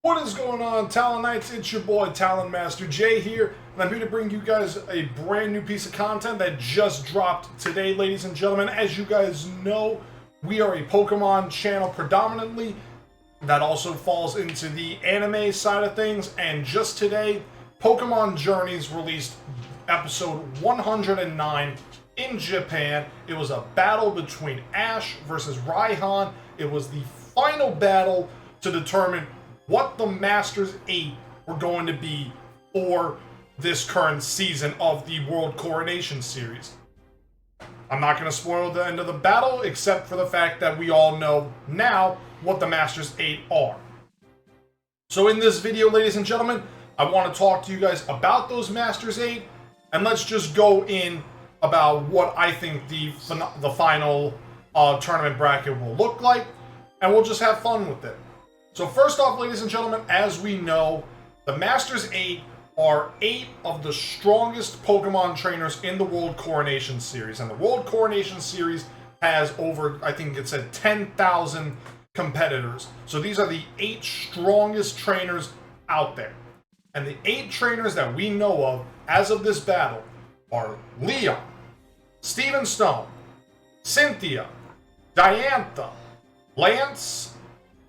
What is going on, Talon Knights? It's your boy, Talon Master Jay here, and I'm here to bring you guys a brand new piece of content that just dropped today, ladies and gentlemen. As you guys know, we are a Pokemon channel predominantly. That also falls into the anime side of things, and just today, Pokemon Journeys released episode 109 in Japan. It was a battle between Ash versus Raihan. It was the final battle to determine what the Masters 8 were going to be for this current season of the World Coronation Series. I'm not going to spoil the end of the battle, except for the fact that we all know now what the Masters 8 are. So in this video, ladies and gentlemen, I want to talk to you guys about those Masters 8, and let's just go in about what I think the final tournament bracket will look like, and we'll just have fun with it. So first off, ladies and gentlemen, as we know, the Masters 8 are 8 of the strongest Pokemon trainers in the World Coronation Series. And the World Coronation Series has over, I think it said 10,000 competitors. So these are the 8 strongest trainers out there. And the 8 trainers that we know of as of this battle are Leon, Steven Stone, Cynthia, Diantha, Lance,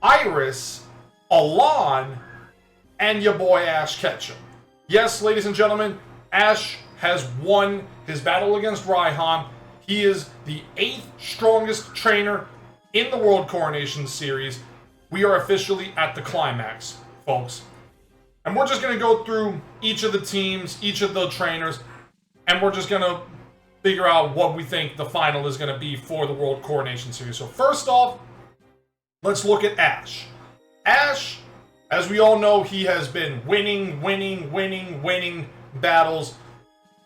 Iris, Alon, and your boy Ash Ketchum. Yes, ladies and gentlemen, Ash has won his battle against Raihan. He is the 8th strongest trainer in the World Coronation Series. We are officially at the climax, folks. And we're just going to go through each of the teams, each of the trainers, and we're just going to figure out what we think the final is going to be for the World Coronation Series. So first off, let's look at Ash. Ash, as we all know, he has been winning battles.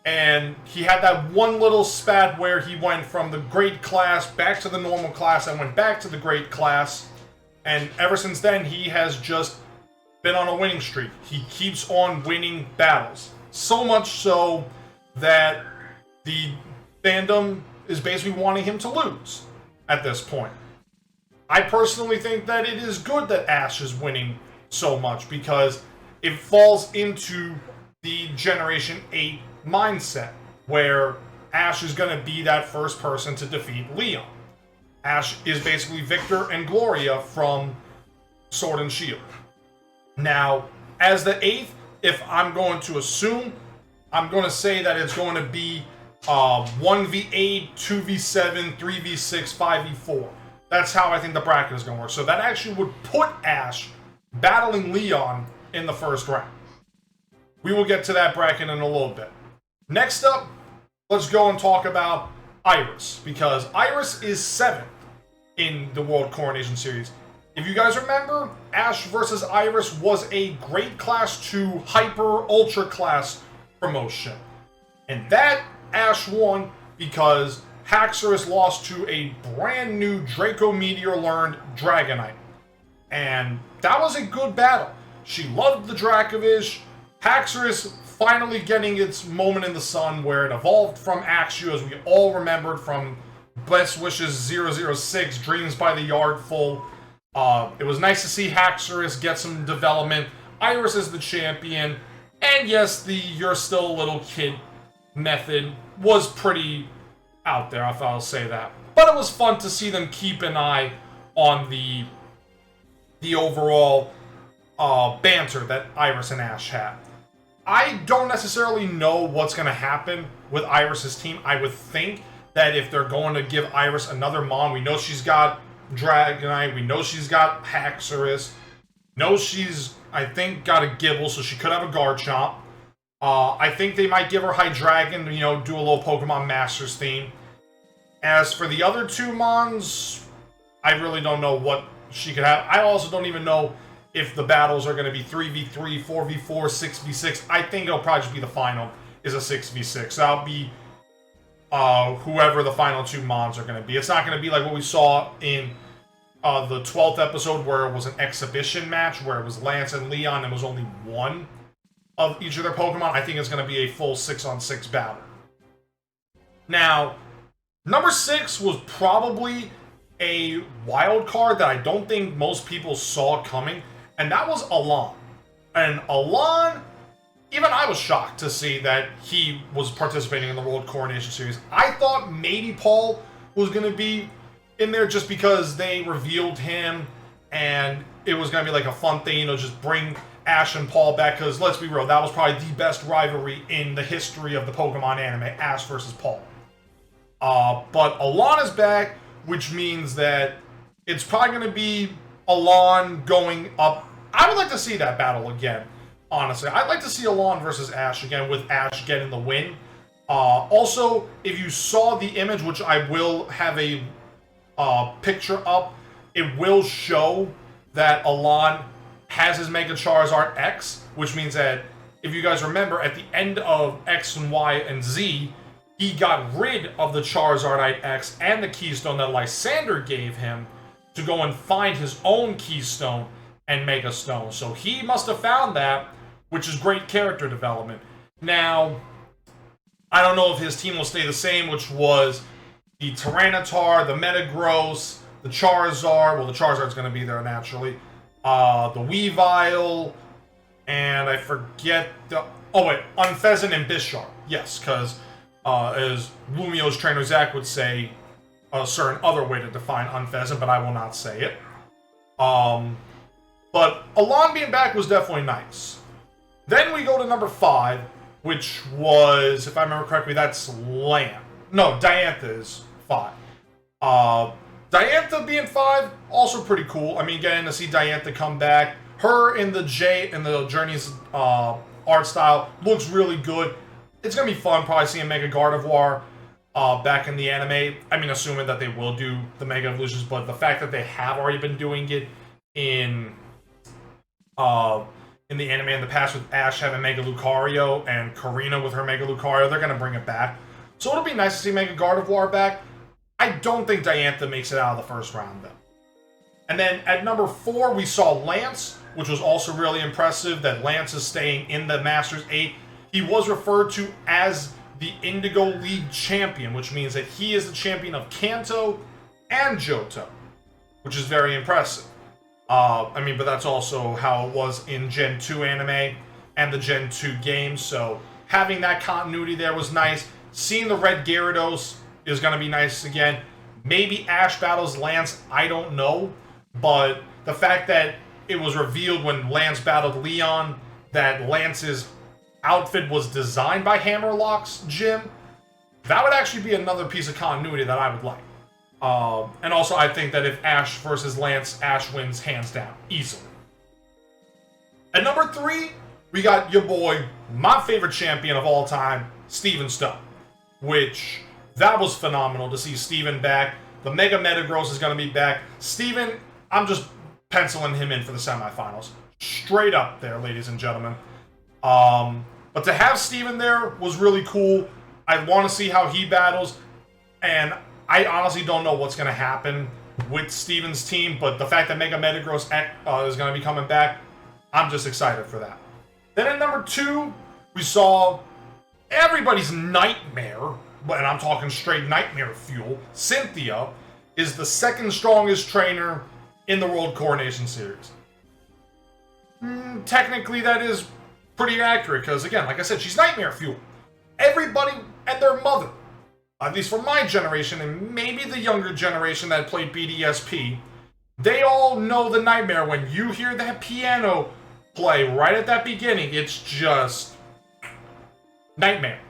And he had that one little spat where he went from the great class back to the normal class and went back to the great class. And ever since then, he has just been on a winning streak. He keeps on winning battles. So much so that the fandom is basically wanting him to lose at this point. I personally think that it is good that Ash is winning so much because it falls into the Generation 8 mindset where Ash is going to be that first person to defeat Leon. Ash is basically Victor and Gloria from Sword and Shield. Now, as the 8th, if I'm going to assume, I'm going to say that it's going to be 1v8, 2v7, 3v6, 5v4. That's how I think the bracket is going to work. So that actually would put Ash battling Leon in the first round. We will get to that bracket in a little bit. Next up, let's go and talk about Iris, because Iris is 7th in the World Coronation Series. If you guys remember, Ash versus Iris was a Great Class 2 Hyper Ultra Class promotion. And that Ash won because Haxorus lost to a brand new Draco Meteor learned Dragonite. And that was a good battle. She loved the Dracovish. Haxorus finally getting its moment in the sun where it evolved from Axew, as we all remembered from Best Wishes 006, Dreams by the Yardful. It was nice to see Haxorus get some development. Iris is the champion. And yes, the you're still a little kid method was pretty out there, if I'll say that. But it was fun to see them keep an eye on the overall banter that Iris and Ash had. I don't necessarily know what's going to happen with Iris's team. I would think that if they're going to give Iris another Mon, we know she's got Dragonite, we know she's got Haxorus, know she's, I think, got a Gibble, so she could have a Garchomp. I think they might give her Hydreigon, do a little Pokemon Masters theme. As for the other 2 Mons, I really don't know what she could have. I also don't even know if the battles are going to be 3v3, 4v4, 6v6. I think it'll probably just be the final is a 6v6. That'll be whoever the final 2 Mons are going to be. It's not going to be like what we saw in the 12th episode where it was an exhibition match where it was Lance and Leon and it was only one of each of their Pokemon. I think it's going to be a full 6-on-6 battle. Now, number 6 was probably a wild card that I don't think most people saw coming, and that was Alon. And Alon, even I was shocked to see that he was participating in the World Coronation Series. I thought maybe Paul was going to be in there just because they revealed him, and it was going to be like a fun thing, you know, just bring Ash and Paul back, because let's be real, that was probably the best rivalry in the history of the Pokemon anime, Ash versus Paul. But Alon is back, which means that it's probably going to be Alon going up. I would like to see that battle again, honestly. I'd like to see Alon versus Ash again, with Ash getting the win. Also, if you saw the image, which I will have a picture up, it will show that Alon has his Mega Charizard X, which means that, if you guys remember, at the end of X and Y and Z, he got rid of the Charizardite X and the Keystone that Lysander gave him to go and find his own Keystone and Mega Stone. So he must have found that, which is great character development. Now, I don't know if his team will stay the same, which was the Tyranitar, the Metagross, the Charizard. Well, the Charizard's going to be there naturally. The Weavile, and I forget the... Oh, wait, Unfezant and Bisharp. Yes, because, as Lumio's trainer Zach would say, a certain other way to define Unfezant, but I will not say it. But Alon being back was definitely nice. Then we go to number 5, which was, if I remember correctly, that's Lamb. No, Diantha is 5. Diantha being 5, also pretty cool. I mean, getting to see Diantha come back. Her in the Journey's art style looks really good. It's going to be fun probably seeing Mega Gardevoir back in the anime. I mean, assuming that they will do the Mega Evolutions, but the fact that they have already been doing it in the anime in the past, with Ash having Mega Lucario and Karina with her Mega Lucario, they're going to bring it back. So it'll be nice to see Mega Gardevoir back. I don't think Diantha makes it out of the first round, though. And then at number 4, we saw Lance, which was also really impressive that Lance is staying in the Masters 8. He was referred to as the Indigo League champion, which means that he is the champion of Kanto and Johto, which is very impressive. I mean, but that's also how it was in Gen 2 anime and the Gen 2 games, so having that continuity there was nice. Seeing the Red Gyarados is going to be nice again. Maybe Ash battles Lance, I don't know. But the fact that it was revealed when Lance battled Leon that Lance's outfit was designed by Hammerlock's gym, that would actually be another piece of continuity that I would like. And also, I think that if Ash versus Lance, Ash wins hands down, easily. At number 3, we got your boy, my favorite champion of all time, Steven Stone. Which, that was phenomenal to see Steven back. The Mega Metagross is going to be back. Steven, I'm just penciling him in for the semifinals. Straight up there, ladies and gentlemen. But to have Steven there was really cool. I want to see how he battles. And I honestly don't know what's going to happen with Steven's team. But the fact that Mega Metagross is going to be coming back, I'm just excited for that. Then at number 2, we saw everybody's nightmare, and I'm talking straight nightmare fuel, Cynthia is the second strongest trainer in the World Coronation Series. Technically, that is pretty accurate, because again, like I said, she's nightmare fuel. Everybody and their mother, at least from my generation, and maybe the younger generation that played BDSP, they all know the nightmare. When you hear that piano play right at that beginning, it's just nightmare.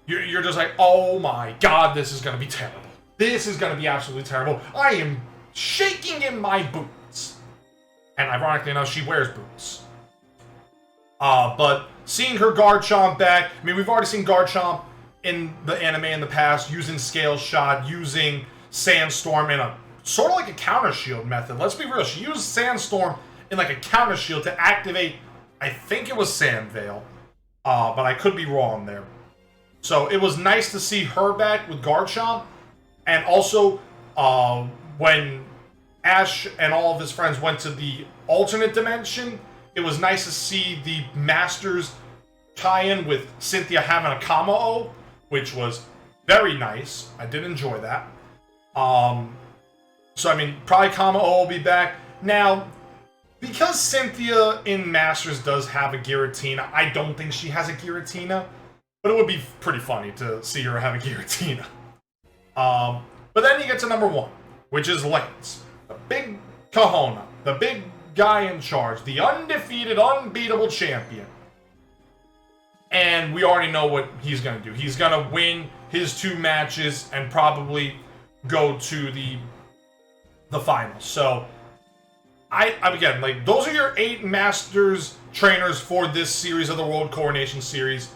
You're just like, oh my god, this is going to be terrible. This is going to be absolutely terrible. I am shaking in my boots. And ironically enough, she wears boots. But seeing her Garchomp back, I mean, we've already seen Garchomp in the anime in the past, using Scale Shot, using Sandstorm in a sort of like a counter shield method. Let's be real, she used Sandstorm in like a counter shield to activate, I think it was Sand Veil. But I could be wrong there. So it was nice to see her back with Garchomp. And also, when Ash and all of his friends went to the alternate dimension, it was nice to see the Masters tie-in with Cynthia having a Kamo-O, which was very nice. I did enjoy that. So, I mean, probably Kamo-O will be back. Now, Because Cynthia in Masters does have a Giratina, I don't think she has a Giratina, but it would be pretty funny to see her have a Giratina. But then you get to number 1, which is Lance, the big kahuna, the big guy in charge, the undefeated, unbeatable champion. And we already know what he's going to do. He's going to win his 2 matches and probably go to the finals. So, again, like, those are your 8 Masters trainers for this series of the World Coronation Series.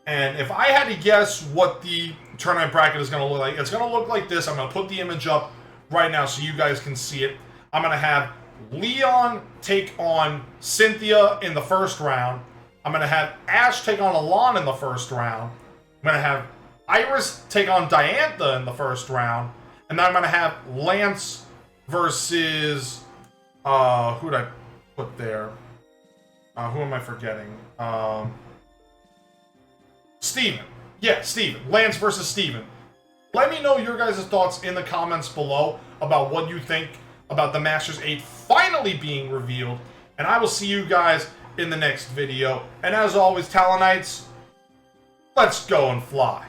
And if I had to guess what the tournament bracket is going to look like, it's going to look like this. I'm going to put the image up right now so you guys can see it. I'm going to have Leon take on Cynthia in the first round. I'm going to have Ash take on Alon in the first round. I'm going to have Iris take on Diantha in the first round. And then I'm going to have Lance versus... who did I put there? Who am I forgetting? Steven. Yeah, Steven. Lance versus Steven. Let me know your guys' thoughts in the comments below about what you think about the Masters 8 finally being revealed. And I will see you guys in the next video. And as always, Talonites, let's go and fly.